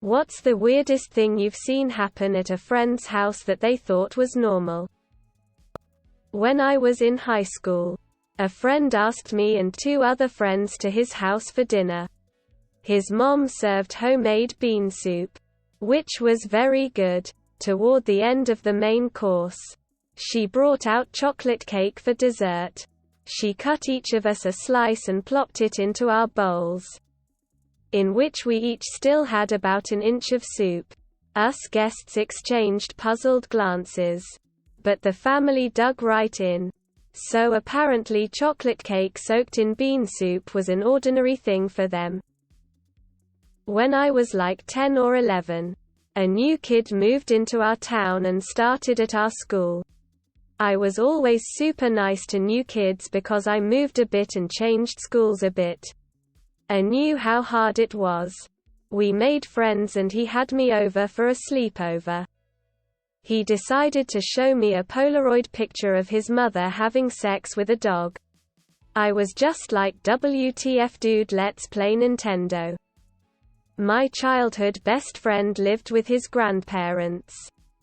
What's the weirdest thing you've seen happen at a friend's house that they thought was normal? When I was in high school, a friend asked me and 2 other friends to his house for dinner. His mom served homemade bean soup, which was very good. Toward the end of the main course, she brought out chocolate cake for dessert. She cut each of us a slice and plopped it into our bowls, in which we each still had about an inch of soup. Us guests exchanged puzzled glances, but the family dug right in. So apparently chocolate cake soaked in bean soup was an ordinary thing for them. When I was like 10 or 11, a new kid moved into our town and started at our school. I was always super nice to new kids because I moved a bit and changed schools a bit. I knew how hard it was. We made friends and he had me over for a sleepover. He decided to show me a Polaroid picture of his mother having sex with a dog. I was just like, WTF dude, let's play Nintendo. My childhood best friend lived with his grandparents.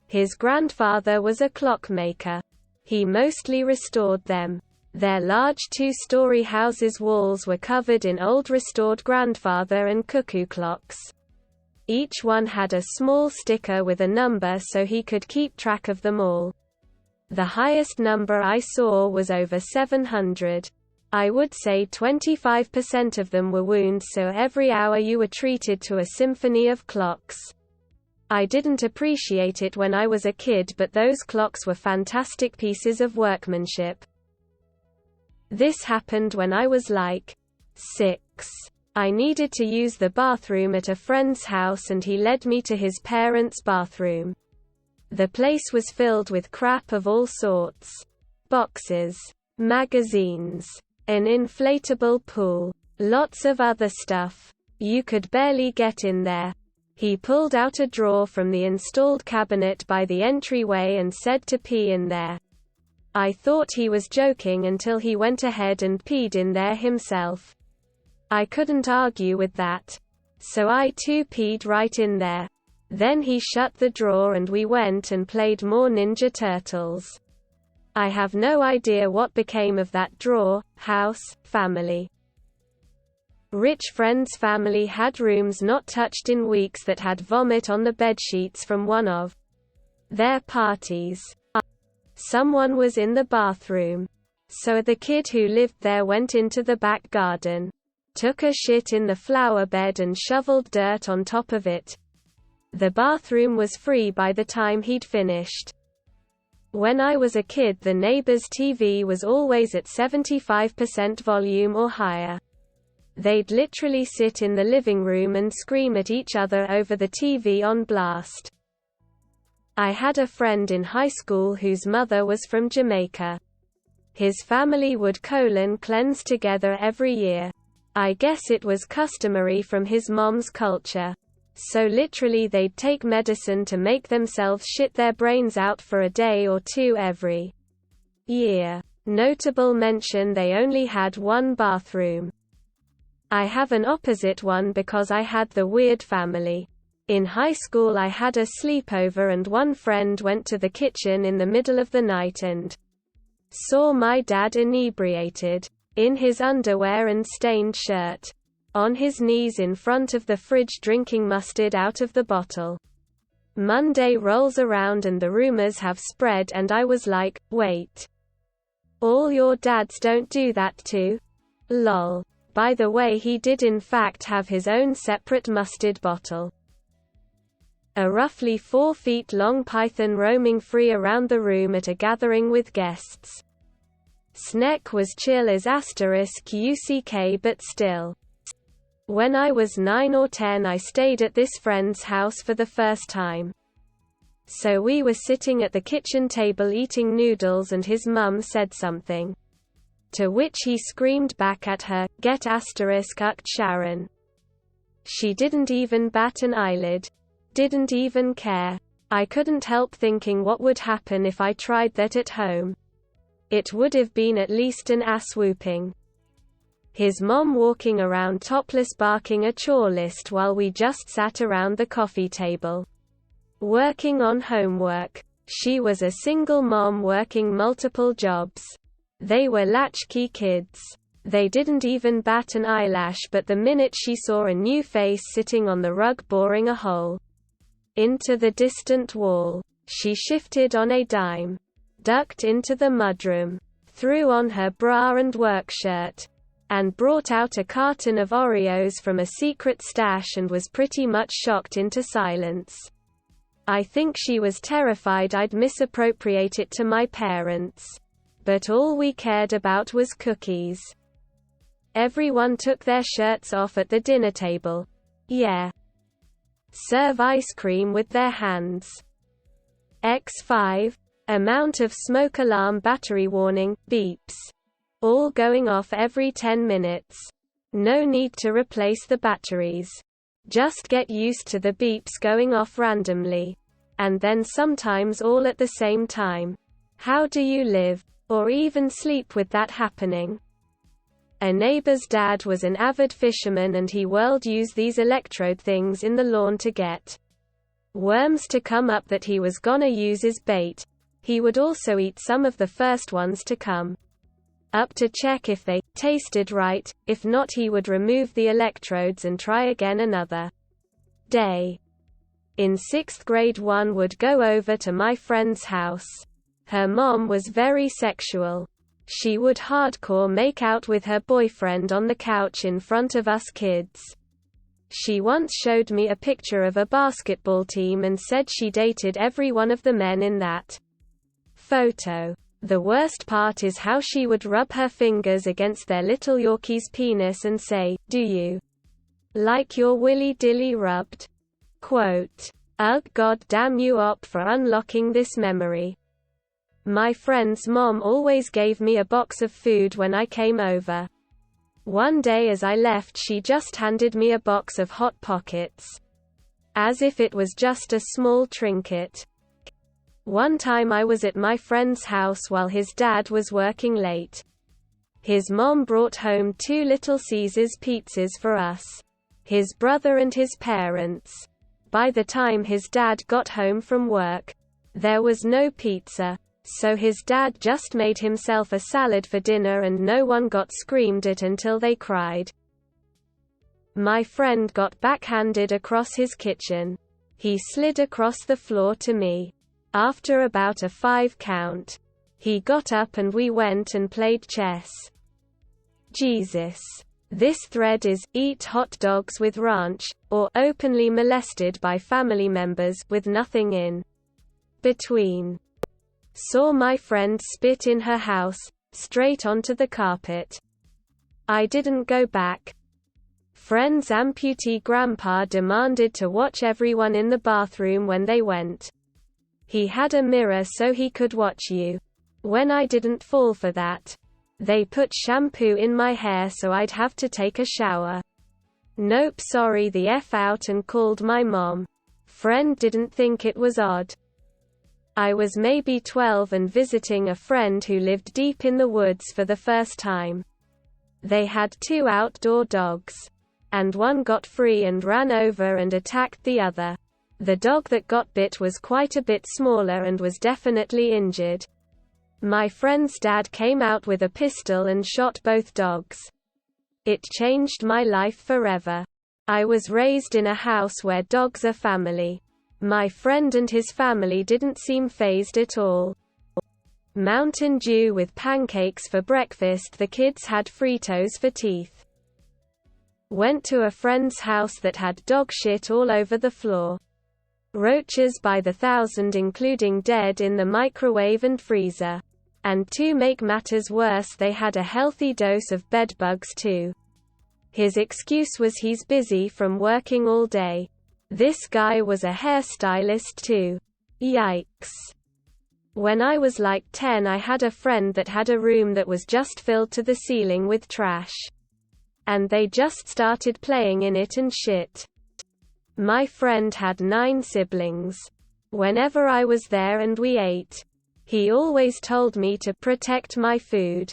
His grandfather was a clockmaker. He mostly restored them. Their large 2-story house's walls were covered in old restored grandfather and cuckoo clocks. Each one had a small sticker with a number so he could keep track of them all. The highest number I saw was over 700. I would say 25% of them were wounds, so every hour you were treated to a symphony of clocks. I didn't appreciate it when I was a kid, but those clocks were fantastic pieces of workmanship. This happened when I was like 6. I needed to use the bathroom at a friend's house and he led me to his parents' bathroom. The place was filled with crap of all sorts. Boxes, magazines, an inflatable pool, lots of other stuff. You could barely get in there. He pulled out a drawer from the installed cabinet by the entryway and said to pee in there. I thought he was joking until he went ahead and peed in there himself. I couldn't argue with that. So I too peed right in there. Then he shut the drawer and we went and played more Ninja Turtles. I have no idea what became of that drawer, house, family. Rich friend's family had rooms not touched in weeks that had vomit on the bedsheets from one of their parties. Someone was in the bathroom. So the kid who lived there went into the back garden, took a shit in the flower bed and shoveled dirt on top of it. The bathroom was free by the time he'd finished. When I was a kid, the neighbor's TV was always at 75% volume or higher. They'd literally sit in the living room and scream at each other over the TV on blast. I had a friend in high school whose mother was from Jamaica. His family would cleanse together every year. I guess it was customary from his mom's culture. So literally they'd take medicine to make themselves shit their brains out for a day or 2 every year. Notable mention, they only had one bathroom. I have an opposite one because I had the weird family. In high school I had a sleepover and one friend went to the kitchen in the middle of the night and saw my dad inebriated, in his underwear and stained shirt, on his knees in front of the fridge drinking mustard out of the bottle. Monday rolls around and the rumors have spread and I was like, wait. All your dads don't do that too? Lol. By the way, he did in fact have his own separate mustard bottle. A roughly 4 feet long python roaming free around the room at a gathering with guests. Sneck was chill as *UCK, but still. When I was 9 or 10 I stayed at this friend's house for the first time. So we were sitting at the kitchen table eating noodles and his mum said something. To which he screamed back at her, "Get *ucked Sharon." She didn't even bat an eyelid. Didn't even care. I couldn't help thinking what would happen if I tried that at home. It would have been at least an ass whooping. His mom walking around topless barking a chore list while we just sat around the coffee table, working on homework. She was a single mom working multiple jobs. They were latchkey kids. They didn't even bat an eyelash, but the minute she saw a new face sitting on the rug boring a hole into the distant wall, she shifted on a dime, ducked into the mudroom, threw on her bra and work shirt, and brought out a carton of Oreos from a secret stash and was pretty much shocked into silence. I think she was terrified I'd misappropriate it to my parents. But all we cared about was cookies. Everyone took their shirts off at the dinner table. Yeah. Serve ice cream with their hands. X5. Amount of smoke alarm battery warning, beeps. All going off every 10 minutes. No need to replace the batteries. Just get used to the beeps going off randomly. And then sometimes all at the same time. How do you live, or even sleep with that happening? A neighbor's dad was an avid fisherman and he whirled use these electrode things in the lawn to get worms to come up that he was gonna use as bait. He would also eat some of the first ones to come up to check if they tasted right. If not, he would remove the electrodes and try again another day. In 6th grade, one would go over to my friend's house. Her mom was very sexual. She would hardcore make out with her boyfriend on the couch in front of us kids. She once showed me a picture of a basketball team and said she dated every one of the men in that photo. The worst part is how she would rub her fingers against their little Yorkie's penis and say, "Do you like your willy dilly rubbed?" Quote, "Ugh, god damn you op for unlocking this memory." My friend's mom always gave me a box of food when I came over. One day as I left, she just handed me a box of Hot Pockets. As if it was just a small trinket. One time I was at my friend's house while his dad was working late. His mom brought home 2 Little Caesars pizzas for us, his brother and his parents. By the time his dad got home from work, there was no pizza. So his dad just made himself a salad for dinner and no one got screamed at until they cried. My friend got backhanded across his kitchen. He slid across the floor to me. After about a 5 count, he got up and we went and played chess. Jesus. This thread is, eat hot dogs with ranch, or openly molested by family members, with nothing in between. Saw my friend spit in her house, straight onto the carpet. I didn't go back. Friend's amputee grandpa demanded to watch everyone in the bathroom when they went. He had a mirror so he could watch you. When I didn't fall for that, they put shampoo in my hair so I'd have to take a shower. Nope, sorry the F out and called my mom. Friend didn't think it was odd. I was maybe 12 and visiting a friend who lived deep in the woods for the first time. They had 2 outdoor dogs. And one got free and ran over and attacked the other. The dog that got bit was quite a bit smaller and was definitely injured. My friend's dad came out with a pistol and shot both dogs. It changed my life forever. I was raised in a house where dogs are family. My friend and his family didn't seem fazed at all. Mountain Dew with pancakes for breakfast. The kids had Fritos for teeth. Went to a friend's house that had dog shit all over the floor. Roaches by the thousand, including dead in the microwave and freezer. And to make matters worse, they had a healthy dose of bed bugs too. His excuse was he's busy from working all day. This guy was a hairstylist too. Yikes. When I was like 10, I had a friend that had a room that was just filled to the ceiling with trash. And they just started playing in it and shit. My friend had 9 siblings. Whenever I was there and we ate, he always told me to protect my food.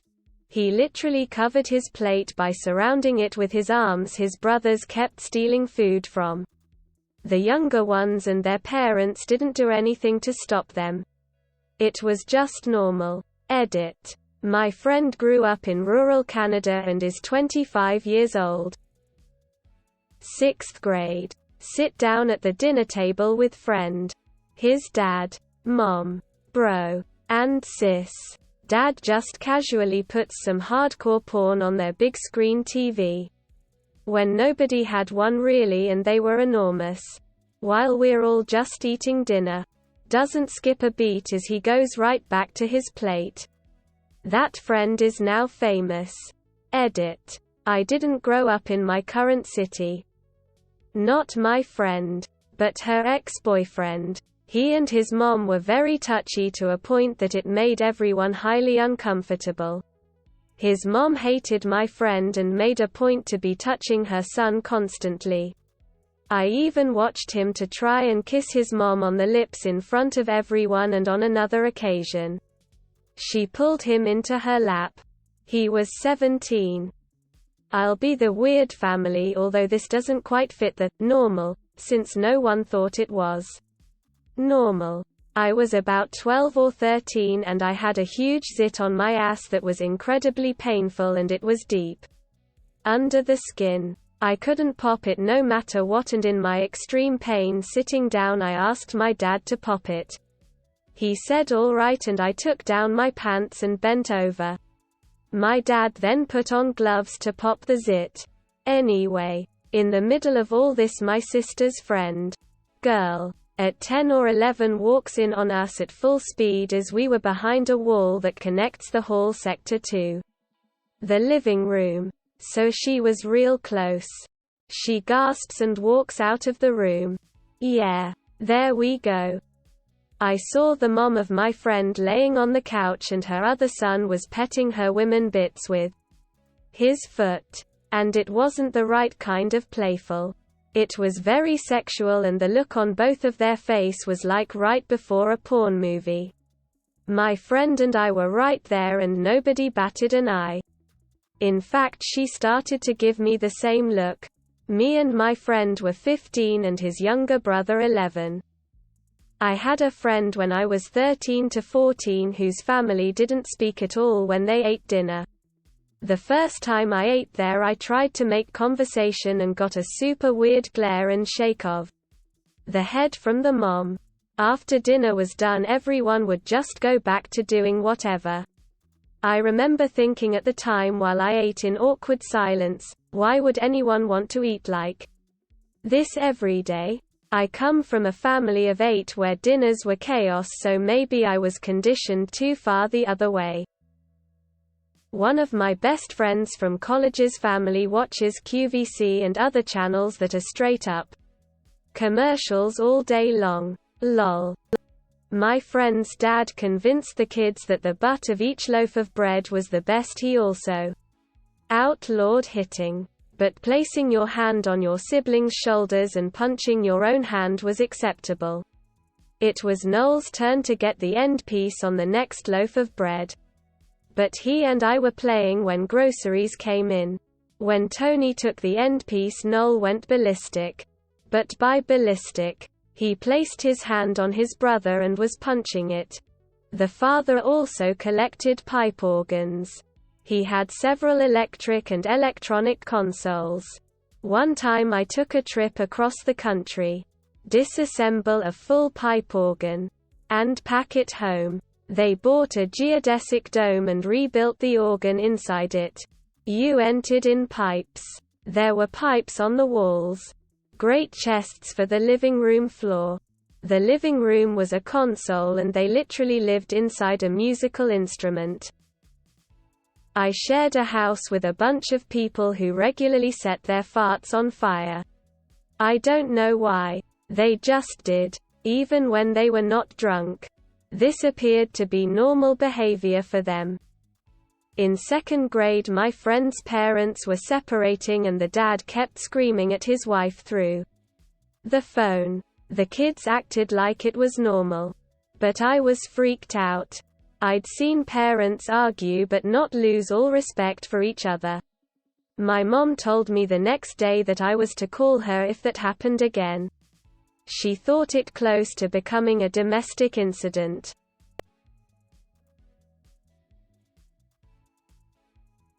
He literally covered his plate by surrounding it with his arms. His brothers kept stealing food from the younger ones and their parents didn't do anything to stop them. It was just normal. Edit. My friend grew up in rural Canada and is 25 years old. 6th grade. Sit down at the dinner table with friend. His dad, mom, bro, and sis. Dad just casually puts some hardcore porn on their big screen TV. When nobody had one really and they were enormous. While we're all just eating dinner. Doesn't skip a beat as he goes right back to his plate. That friend is now famous. Edit. I didn't grow up in my current city. Not my friend, but her ex-boyfriend. He and his mom were very touchy to a point that it made everyone highly uncomfortable. His mom hated my friend and made a point to be touching her son constantly. I even watched him to try and kiss his mom on the lips in front of everyone, and on another occasion, she pulled him into her lap. He was 17. I'll be the weird family, although this doesn't quite fit the normal, since no one thought it was normal. I was about 12 or 13 and I had a huge zit on my ass that was incredibly painful, and it was deep under the skin. I couldn't pop it no matter what, and in my extreme pain sitting down I asked my dad to pop it. He said all right, and I took down my pants and bent over. My dad then put on gloves to pop the zit. Anyway, in the middle of all this my sister's friend, girl, at 10 or 11 walks in on us at full speed as we were behind a wall that connects the hall sector to the living room. So she was real close. She gasps and walks out of the room. Yeah, there we go. I saw the mom of my friend laying on the couch and her other son was petting her women bits with his foot. And it wasn't the right kind of playful. It was very sexual, and the look on both of their face was like right before a porn movie. My friend and I were right there and nobody batted an eye. In fact, she started to give me the same look. Me and my friend were 15 and his younger brother 11. I had a friend when I was 13 to 14 whose family didn't speak at all when they ate dinner. The first time I ate there I tried to make conversation and got a super weird glare and shake of the head from the mom. After dinner was done everyone would just go back to doing whatever. I remember thinking at the time while I ate in awkward silence, why would anyone want to eat like this every day? I come from a family of 8 where dinners were chaos, so maybe I was conditioned too far the other way. One of my best friends from college's family watches QVC and other channels that are straight up commercials all day long. Lol. My friend's dad convinced the kids that the butt of each loaf of bread was the best. He also outlawed hitting, but placing your hand on your siblings' shoulders and punching your own hand was acceptable. It was Noel's turn to get the end piece on the next loaf of bread. But he and I were playing when groceries came in. When Tony took the end piece, Noel went ballistic. But by ballistic, he placed his hand on his brother and was punching it. The father also collected pipe organs. He had several electric and electronic consoles. One time I took a trip across the country, disassemble a full pipe organ, and pack it home. They bought a geodesic dome and rebuilt the organ inside it. You entered in pipes. There were pipes on the walls. Great chests for the living room floor. The living room was a console and they literally lived inside a musical instrument. I shared a house with a bunch of people who regularly set their farts on fire. I don't know why. They just did. Even when they were not drunk. This appeared to be normal behavior for them. In 2nd grade my friend's parents were separating and the dad kept screaming at his wife through the phone. The kids acted like it was normal. But I was freaked out. I'd seen parents argue but not lose all respect for each other. My mom told me the next day that I was to call her if that happened again. She thought it close to becoming a domestic incident.